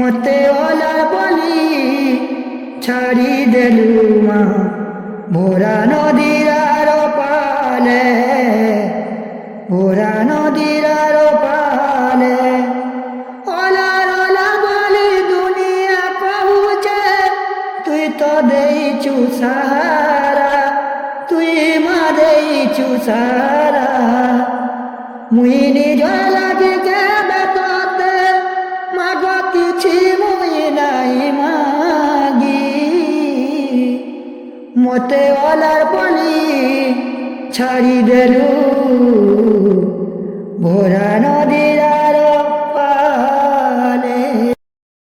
মতে ওলার বলি ছাড়ি দেলু মা ভোরা নদীর আরো পালে, ভোরা নদীর আরো পালে। ওলার ওলা বলি দুনিয়া কহুছে তুই তো দেইছু সাহারা, তুই মা দেইছু সাহারা। মুই নিজ লাগিকে বেততে মাগতিছি মুই নাই মাগি, মতে ওলার বলি ছাড়ি দেলু